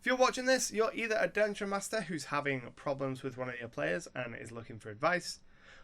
If you're watching this, you're either a dungeon master who's having problems with one of your players and is looking for advice,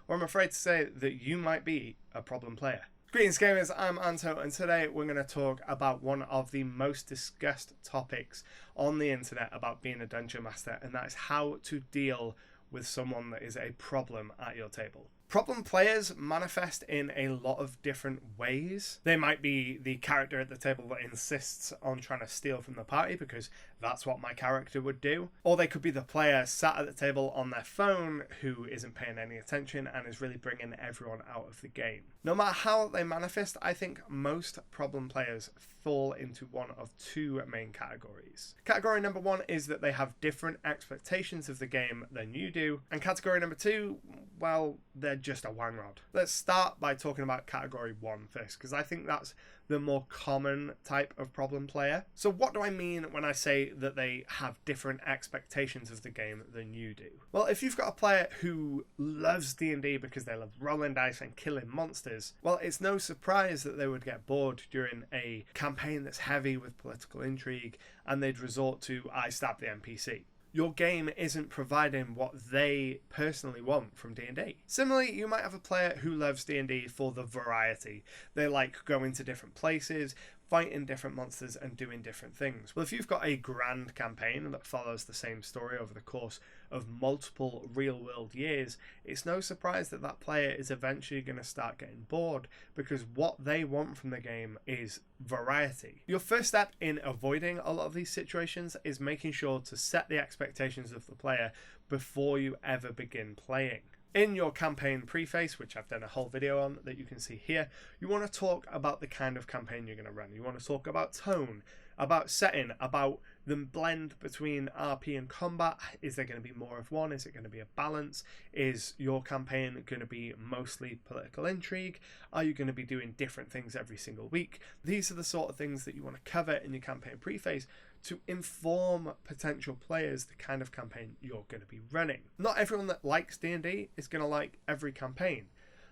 or I'm afraid to say that you might be a problem player. Greetings gamers, I'm Anto, and today we're going to talk about one of the most discussed topics on the internet about being a dungeon master, and that is how to deal with someone that is a problem at your table. Problem players manifest in a lot of different ways. They might be the character at the table that insists on trying to steal from the party because that's what my character would do. Or they could be the player sat at the table on their phone who isn't paying any attention and is really bringing everyone out of the game. No matter how they manifest, I think most problem players fall into one of two main categories. Category number one is that they have different expectations of the game than you do. And category number two, well, they're just a wangrod. Let's start by talking about category one first, because I think that's the more common type of problem player. So what do I mean when I say that they have different expectations of the game than you do? Well, if you've got a player who loves D&D because they love rolling dice and killing monsters, well, it's no surprise that they would get bored during a campaign that's heavy with political intrigue and they'd resort to I stab the NPC. Your game isn't providing what they personally want from D&D. Similarly, you might have a player who loves D&D for the variety. They like going to different places, fighting different monsters and doing different things. Well, if you've got a grand campaign that follows the same story over the course of multiple real-world years, it's no surprise that that player is eventually going to start getting bored because what they want from the game is variety. Your first step in avoiding a lot of these situations is making sure to set the expectations of the player before you ever begin playing. In your campaign preface, which I've done a whole video on that you can see here, you want to talk about the kind of campaign you're going to run. You want to talk about tone, about setting, about the blend between RP and combat. Is there going to be more of one? Is it going to be a balance? Is your campaign going to be mostly political intrigue? Are you going to be doing different things every single week? These are the sort of things that you want to cover in your campaign preface to inform potential players the kind of campaign you're going to be running. Not everyone that likes D&D is going to like every campaign.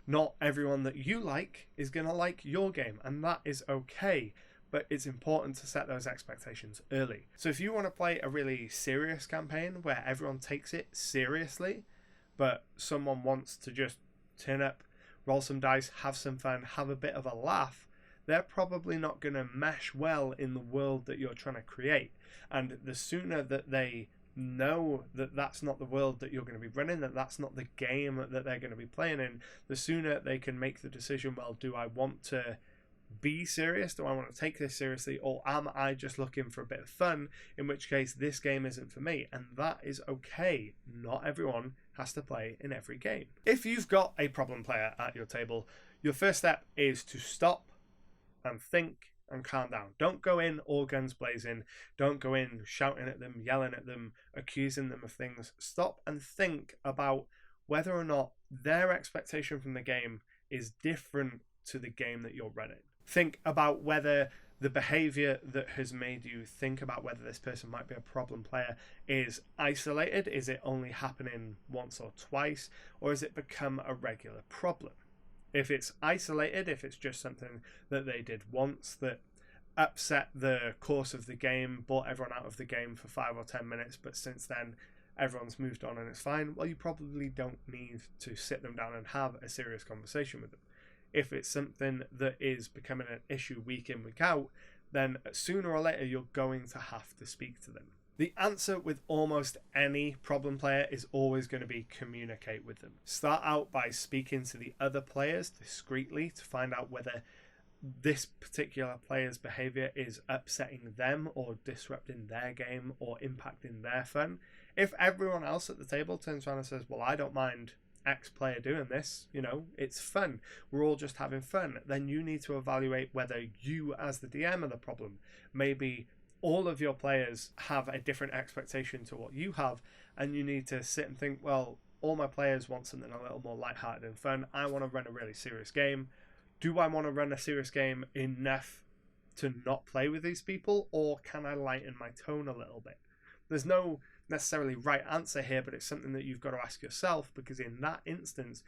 Not everyone that you like is going to like your game, and that is okay. But it's important to set those expectations early. So if you want to play a really serious campaign where everyone takes it seriously, but someone wants to just turn up, roll some dice, have some fun, have a bit of a laugh, they're probably not going to mesh well in the world that you're trying to create. And the sooner that they know that that's not the world that you're going to be running, that that's not the game that they're going to be playing in, the sooner they can make the decision, well, do I want to be serious? Do I want to take this seriously? Or am I just looking for a bit of fun? In which case, this game isn't for me. And that is okay. Not everyone has to play in every game. If you've got a problem player at your table, your first step is to stop and think and calm down. Don't go in all guns blazing. Don't go in shouting at them, yelling at them, accusing them of things. Stop and think about whether or not their expectation from the game is different to the game that you're running. Think about whether the behavior that has made you think about whether this person might be a problem player is isolated. Is it only happening once or twice? Or has it become a regular problem? If it's isolated, if it's just something that they did once that upset the course of the game, brought everyone out of the game for 5 or 10 minutes, but since then everyone's moved on and it's fine, well, you probably don't need to sit them down and have a serious conversation with them. If it's something that is becoming an issue week in, week out, then sooner or later you're going to have to speak to them. The answer with almost any problem player is always going to be communicate with them. Start out by speaking to the other players discreetly to find out whether this particular player's behavior is upsetting them or disrupting their game or impacting their fun. If everyone else at the table turns around and says, well, I don't mind X player doing this, it's fun, we're all just having fun, then you need to evaluate whether you as the DM are the problem. Maybe all of your players have a different expectation to what you have, and you need to sit and think, well, all my players want something a little more lighthearted and fun. I want to run a really serious game. Do I want to run a serious game enough to not play with these people, or can I lighten my tone a little bit? There's no necessarily right answer here, but it's something that you've got to ask yourself, because in that instance,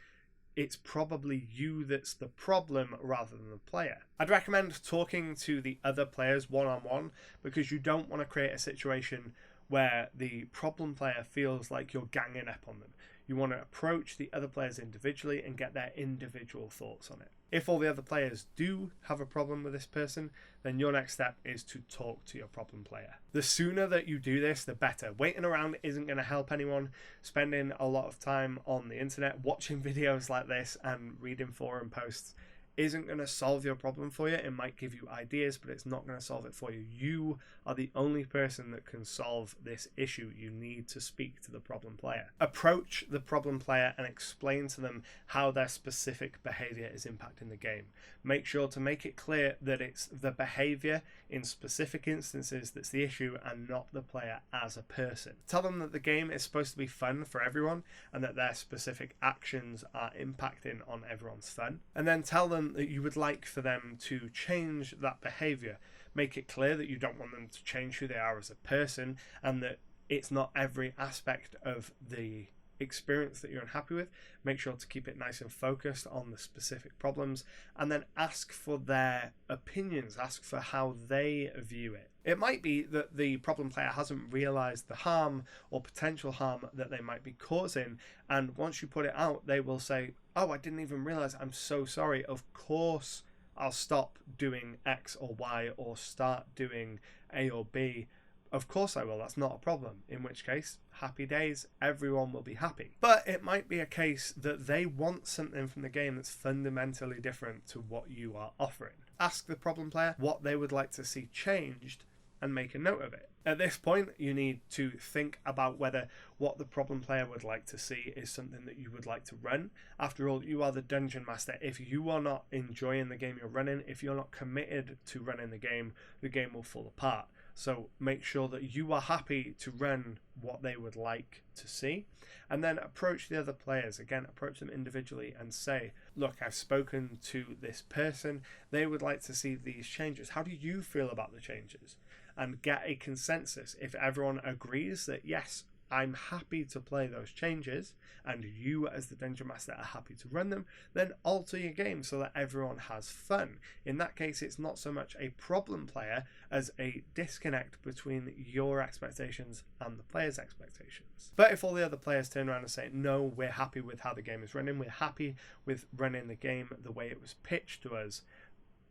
it's probably you that's the problem rather than the player. I'd recommend talking to the other players one-on-one, because you don't want to create a situation where the problem player feels like you're ganging up on them. You want to approach the other players individually and get their individual thoughts on it. If all the other players do have a problem with this person, then your next step is to talk to your problem player. The sooner that you do this, the better. Waiting around isn't going to help anyone. Spending a lot of time on the internet watching videos like this and reading forum posts isn't going to solve your problem for you. It might give you ideas, but it's not going to solve it for you. You are the only person that can solve this issue. You need to speak to the problem player. Approach the problem player and explain to them how their specific behavior is impacting the game. Make sure to make it clear that it's the behavior in specific instances that's the issue and not the player as a person. Tell them that the game is supposed to be fun for everyone and that their specific actions are impacting on everyone's fun. And then tell them that you would like for them to change that behavior. Make it clear that you don't want them to change who they are as a person and that it's not every aspect of the experience that you're unhappy with. Make sure to keep it nice and focused on the specific problems, and then ask for their opinions, ask for how they view it. It might be that the problem player hasn't realized the harm or potential harm that they might be causing, and once you put it out, they will say, "Oh, I didn't even realize, I'm so sorry, of course I'll stop doing X or Y or start doing A or B. Of course I will, that's not a problem." In which case, happy days, everyone will be happy. But it might be a case that they want something from the game that's fundamentally different to what you are offering. Ask the problem player what they would like to see changed and make a note of it. At this point, you need to think about whether what the problem player would like to see is something that you would like to run. After all, you are the dungeon master. If you are not enjoying the game you're running, if you're not committed to running the game will fall apart. So make sure that you are happy to run what they would like to see, and then approach the other players. Again, approach them individually and say, "Look, I've spoken to this person. They would like to see these changes. How do you feel about the changes?" And get a consensus. If everyone agrees that yes, I'm happy to play those changes, and you as the Dungeon Master are happy to run them, then alter your game so that everyone has fun. In that case, it's not so much a problem player as a disconnect between your expectations and the player's expectations. But if all the other players turn around and say, "No, we're happy with how the game is running, we're happy with running the game the way it was pitched to us,"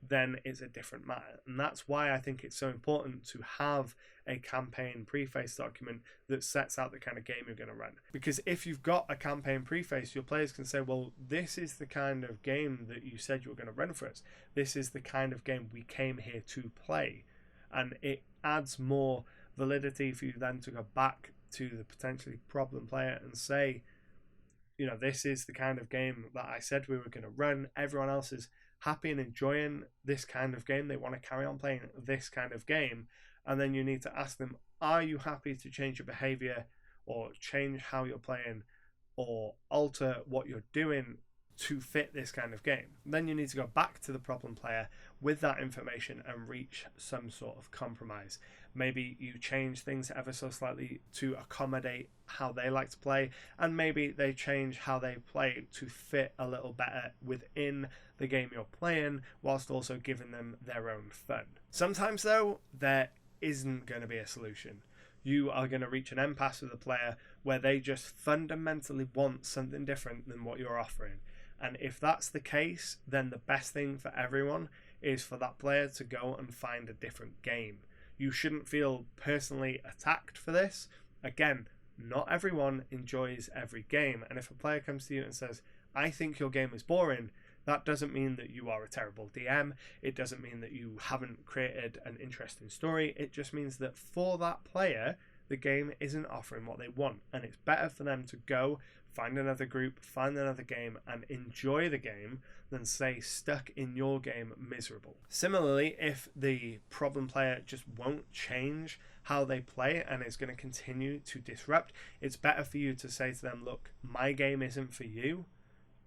then it's a different matter. And that's why I think it's so important to have a campaign preface document that sets out the kind of game you're going to run. Because if you've got a campaign preface, your players can say, "Well, this is the kind of game that you said you were going to run for us. This is the kind of game we came here to play." And it adds more validity for you then to go back to the potentially problem player and say, you know, "This is the kind of game that I said we were going to run. Everyone else is happy and enjoying this kind of game. They want to carry on playing this kind of game." And then you need to ask them, "Are you happy to change your behavior or change how you're playing or alter what you're doing to fit this kind of game?" Then you need to go back to the problem player with that information and reach some sort of compromise. Maybe you change things ever so slightly to accommodate how they like to play, and maybe they change how they play to fit a little better within the game you're playing, whilst also giving them their own fun. Sometimes though, there isn't going to be a solution. You are going to reach an impasse with the player where they just fundamentally want something different than what you're offering. And if that's the case, then the best thing for everyone is for that player to go and find a different game. You shouldn't feel personally attacked for this. Again, not everyone enjoys every game. And if a player comes to you and says, "I think your game is boring," that doesn't mean that you are a terrible DM. It doesn't mean that you haven't created an interesting story. It just means that for that player, the game isn't offering what they want. And it's better for them to go find another group, find another game, and enjoy the game than stay stuck in your game miserable. Similarly, if the problem player just won't change how they play and is going to continue to disrupt, it's better for you to say to them, "Look, my game isn't for you.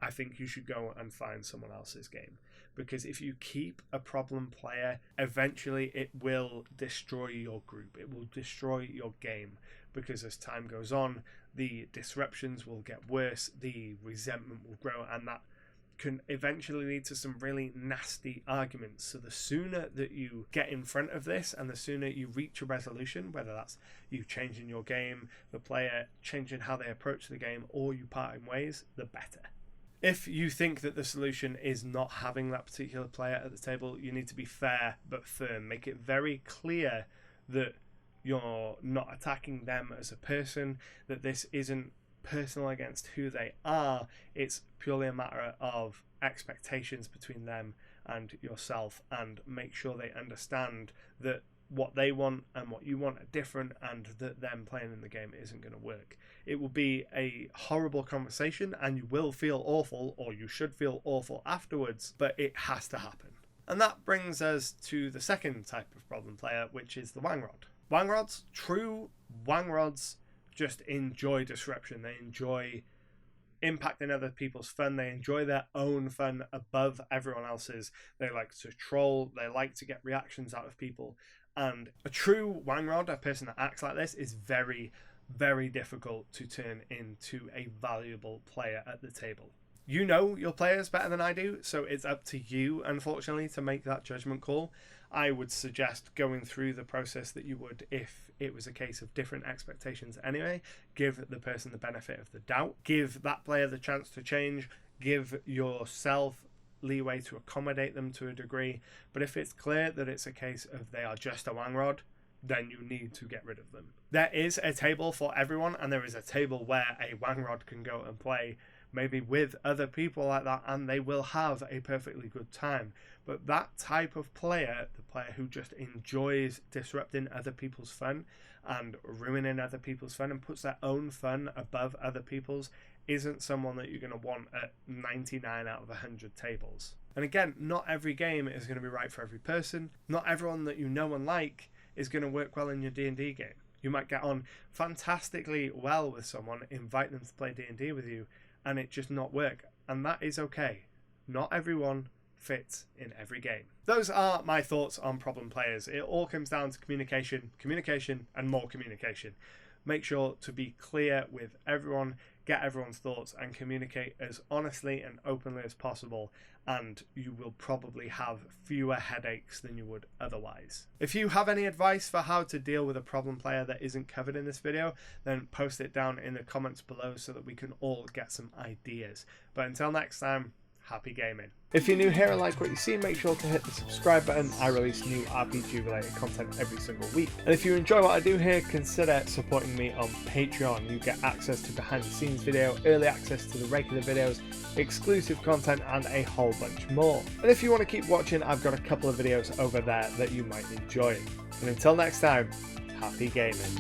I think you should go and find someone else's game." Because if you keep a problem player, eventually it will destroy your group. It will destroy your game. Because as time goes on, the disruptions will get worse, the resentment will grow, and that can eventually lead to some really nasty arguments. So the sooner that you get in front of this and the sooner you reach a resolution, whether that's you changing your game, the player changing how they approach the game, or you parting ways, the better. If you think that the solution is not having that particular player at the table, you need to be fair but firm. Make it very clear that you're not attacking them as a person, that this isn't personal against who they are. It's purely a matter of expectations between them and yourself, and make sure they understand that what they want and what you want are different, and that them playing in the game isn't going to work. It will be a horrible conversation and you will feel awful, or you should feel awful afterwards, but it has to happen. And that brings us to the second type of problem player, which is the wangrod. Wangrods, true wangrods, just enjoy disruption. They enjoy impacting other people's fun. They enjoy their own fun above everyone else's. They like to troll. They like to get reactions out of people. And a true wangrod, a person that acts like this, is very, very difficult to turn into a valuable player at the table. You know your players better than I do, so it's up to you, unfortunately, to make that judgment call. I would suggest going through the process that you would if it was a case of different expectations anyway. Give the person the benefit of the doubt. Give that player the chance to change. Give yourself leeway to accommodate them to a degree. But if it's clear that it's a case of they are just a wangrod, then you need to get rid of them. There is a table for everyone, and there is a table where a wangrod can go and play maybe with other people like that, and they will have a perfectly good time. But that type of player, the player who just enjoys disrupting other people's fun and ruining other people's fun and puts their own fun above other people's, isn't someone that you're going to want at 99 out of 100 tables. And again, not every game is going to be right for every person. Not everyone that you know and like is going to work well in your D&D game. You might get on fantastically well with someone, invite them to play D&D with you, and it just not work. And that is okay. Not everyone fits in every game. Those are my thoughts on problem players. It all comes down to communication, and more communication. Make sure to be clear with everyone, get everyone's thoughts, and communicate as honestly and openly as possible, and you will probably have fewer headaches than you would otherwise. If you have any advice for how to deal with a problem player that isn't covered in this video, then post it down in the comments below so that we can all get some ideas. But until next time, happy gaming. If you're new here and like what you see, make sure to hit the subscribe button. I release new RPG related content every single week. And if you enjoy what I do here, consider supporting me on Patreon. You get access to behind the scenes video, early access to the regular videos, exclusive content, and a whole bunch more. And if you want to keep watching, I've got a couple of videos over there that you might enjoy. And until next time, happy gaming.